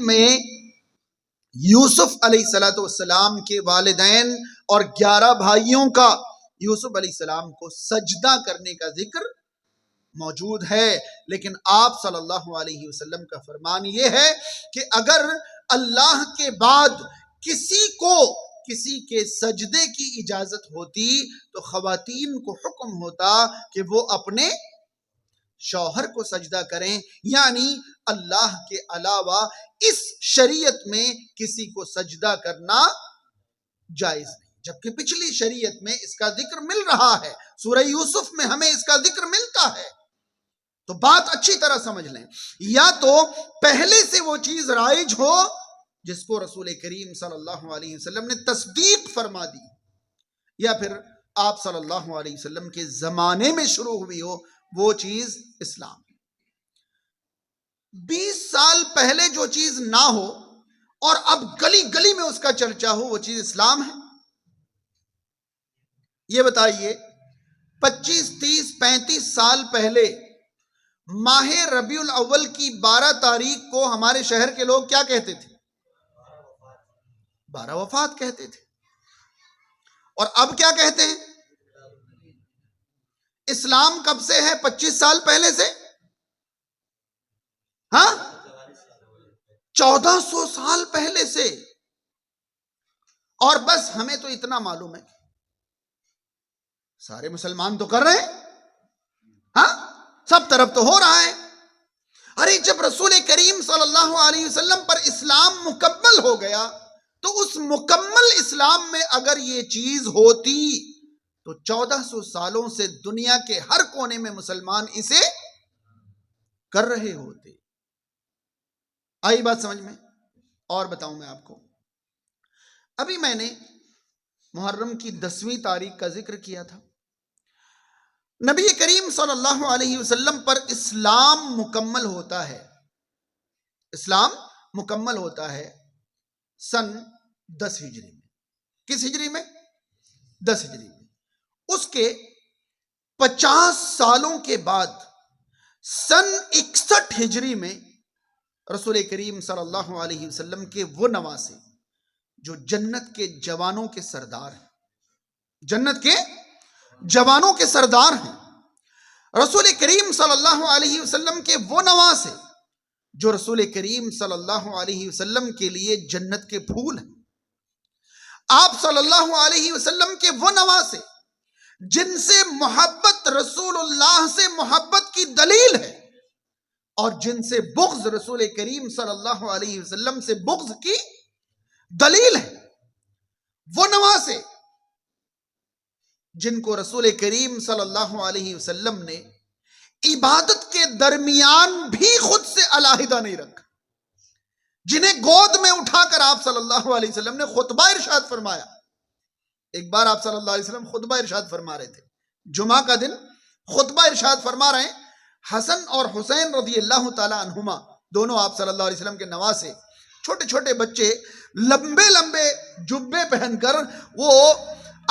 میں یوسف علیہ السلام کے والدین اور 11 بھائیوں کا یوسف علیہ السلام کو سجدہ کرنے کا ذکر موجود ہے، لیکن آپ صلی اللہ علیہ وسلم کا فرمان یہ ہے کہ اگر اللہ کے بعد کسی کے سجدے کی اجازت ہوتی تو خواتین کو حکم ہوتا کہ وہ اپنے شوہر کو سجدہ کریں، یعنی اللہ کے علاوہ اس شریعت میں کسی کو سجدہ کرنا جائز نہیں، جبکہ پچھلی شریعت میں اس کا ذکر مل رہا ہے، سورہ یوسف میں ہمیں اس کا ذکر ملتا ہے۔ تو بات اچھی طرح سمجھ لیں، یا تو پہلے سے وہ چیز رائج ہو جس کو رسول کریم صلی اللہ علیہ وسلم نے تصدیق فرما دی، یا پھر آپ صلی اللہ علیہ وسلم کے زمانے میں شروع ہوئی ہو وہ چیز اسلام۔ 20 سال پہلے جو چیز نہ ہو اور اب گلی گلی میں اس کا چرچا ہو وہ چیز اسلام ہے؟ یہ بتائیے 25 30 35 سال پہلے ماہ ربیع الاول کی 12 تاریخ کو ہمارے شہر کے لوگ کیا کہتے تھے؟ 12 وفات کہتے تھے، اور اب کیا کہتے ہیں؟ اسلام کب سے ہے؟ 25 سال پہلے سے؟ ہاں 1400 سال پہلے سے۔ اور بس ہمیں تو اتنا معلوم ہے سارے مسلمان تو کر رہے ہیں، ہاں سب طرف تو ہو رہا ہے۔ ارے جب رسول کریم صلی اللہ علیہ وسلم پر اسلام مکمل ہو گیا تو اس مکمل اسلام میں اگر یہ چیز ہوتی تو 1400 سالوں سے دنیا کے ہر کونے میں مسلمان اسے کر رہے ہوتے۔ آئی بات سمجھ میں؟ اور بتاؤں میں آپ کو، ابھی میں نے محرم کی 10ویں تاریخ کا ذکر کیا تھا، نبی کریم صلی اللہ علیہ وسلم پر اسلام مکمل ہوتا ہے، اسلام مکمل ہوتا ہے سن 10 ہجری میں۔ کس ہجری میں؟ 10 ہجری میں۔ اس کے 50 سالوں کے بعد سن 61 ہجری میں رسول کریم صلی اللہ علیہ وسلم کے وہ نواسے جو جنت کے جوانوں کے سردار ہیں، جنت کے جوانوں کے سردار ہیں، رسول کریم صلی اللہ علیہ وسلم کے وہ نواسے جو رسول کریم صلی اللہ علیہ وسلم کے لیے جنت کے پھول ہیں، آپ صلی اللہ علیہ وسلم کے وہ نواسے جن سے محبت رسول اللہ سے محبت کی دلیل ہے اور جن سے بغض رسول کریم صلی اللہ علیہ وسلم سے بغض کی دلیل ہے، وہ نواسے جن کو رسول کریم صلی اللہ علیہ وسلم نے عبادت کے درمیان بھی خود سے علیحدہ نہیں رکھا، جنہیں گود میں اٹھا کر آپ صلی اللہ علیہ وسلم نے خطبہ ارشاد فرمایا۔ ایک بار آپ صلی اللہ علیہ وسلم خطبہ ارشاد فرما رہے تھے، جمعہ کا دن خطبہ ارشاد فرما رہے ہیں، حسن اور حسین رضی اللہ تعالی عنہما دونوں آپ صلی اللہ علیہ وسلم کے نواسے، چھوٹے چھوٹے بچے لمبے لمبے جبے پہن کر وہ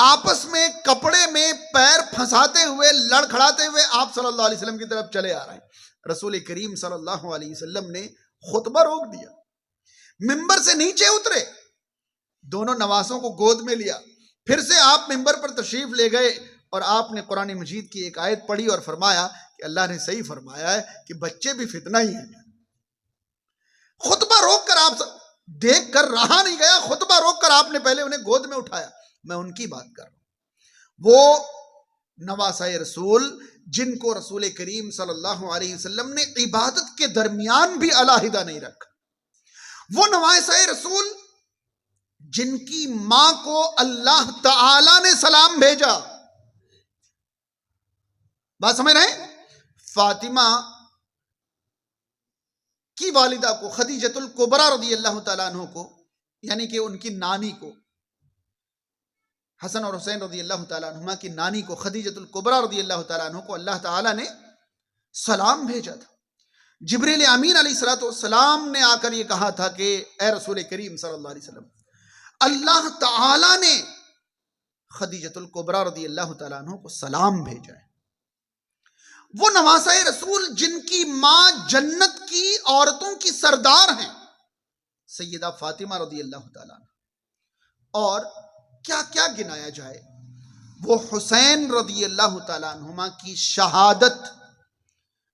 آپس میں کپڑے میں پیر پھنساتے ہوئے لڑکھڑاتے ہوئے آپ صلی اللہ علیہ وسلم کی طرف چلے آ رہے ہیں۔ رسول کریم صلی اللہ علیہ وسلم نے خطبہ روک دیا، ممبر سے نیچے اترے، دونوں نواسوں کو گود میں لیا، پھر سے آپ ممبر پر تشریف لے گئے اور آپ نے قرآن مجید کی ایک آیت پڑھی اور فرمایا کہ اللہ نے صحیح فرمایا ہے کہ بچے بھی فتنہ ہی ہیں۔ خطبہ روک کر آپ دیکھ کر رہا نہیں گیا، خطبہ روک کر آپ نے پہلے انہیں گود میں اٹھایا۔ میں ان کی بات کر رہا ہوں، وہ نواسۂ رسول جن کو رسول کریم صلی اللہ علیہ وسلم نے عبادت کے درمیان بھی علیحدہ نہیں رکھا، وہ نواسۂ رسول جن کی ماں کو اللہ تعالی نے سلام بھیجا۔ بات سمجھ رہے ہیں؟ فاطمہ کی والدہ کو خدیجۃ الکبریٰ رضی اللہ تعالیٰ عنہ کو، یعنی کہ ان کی نانی کو، حسن اور حسین رضی اللہ تعالیٰ عنہما کی نانی کو خدیجۃ الکبریٰ رضی اللہ تعالیٰ عنہ کو اللہ تعالیٰ نے سلام بھیجا تھا۔ جبریل امین علیہ السلام نے آ کر یہ کہا تھا کہ اے رسول کریم صلی اللہ علیہ وسلم، اللہ تعالیٰ نے خدیجۃ الکبریٰ رضی اللہ تعالیٰ عنہ کو سلام بھیجا ہے۔ وہ نواسۂ رسول جن کی ماں جنت کی عورتوں کی سردار ہیں، سیدہ فاطمہ رضی اللہ تعالیٰ عنہ، اور کیا کیا گنایا جائے، وہ حسین رضی اللہ تعالیٰ عنہما کی شہادت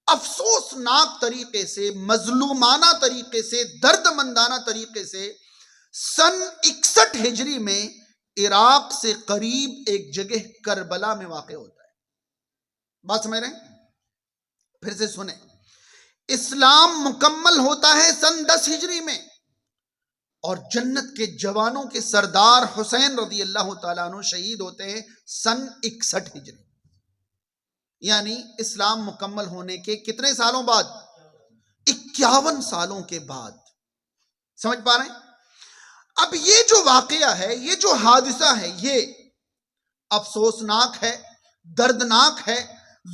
افسوسناک طریقے سے، مظلومانہ طریقے سے، درد مندانہ طریقے سے سن 61 ہجری میں عراق سے قریب ایک جگہ کربلا میں واقع ہوتا ہے۔ بات سمجھ رہے ہیں؟ پھر سے سنیں، اسلام مکمل ہوتا ہے سن 10 ہجری میں، اور جنت کے جوانوں کے سردار حسین رضی اللہ تعالیٰ عنہ شہید ہوتے ہیں سن 61 ہجری، یعنی اسلام مکمل ہونے کے کتنے سالوں بعد؟ 51 سالوں کے بعد۔ سمجھ پا رہے ہیں؟ اب یہ جو واقعہ ہے، یہ جو حادثہ ہے، یہ افسوسناک ہے، دردناک ہے،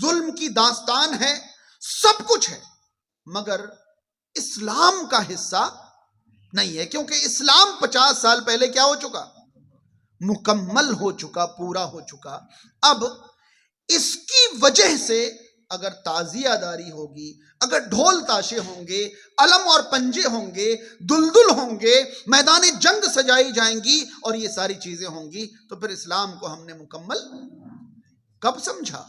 ظلم کی داستان ہے، سب کچھ ہے، مگر اسلام کا حصہ نہیں ہے، کیونکہ اسلام 50 سال پہلے کیا ہو چکا؟ مکمل ہو چکا، پورا ہو چکا۔ اب اس کی وجہ سے اگر تعزیہ داری ہوگی، اگر ڈھول تاشے ہوں گے، علم اور پنجے ہوں گے، دلدل ہوں گے، میدان جنگ سجائی جائیں گی، اور یہ ساری چیزیں ہوں گی، تو پھر اسلام کو ہم نے مکمل کب سمجھا؟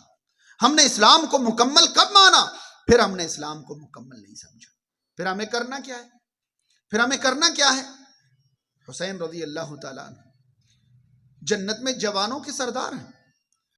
ہم نے اسلام کو مکمل کب مانا؟ پھر ہم نے اسلام کو مکمل نہیں سمجھا۔ پھر ہمیں کرنا کیا ہے؟ پھر ہمیں کرنا کیا ہے؟ حسین رضی اللہ تعالیٰ عنہ جنت میں جوانوں کے سردار ہیں،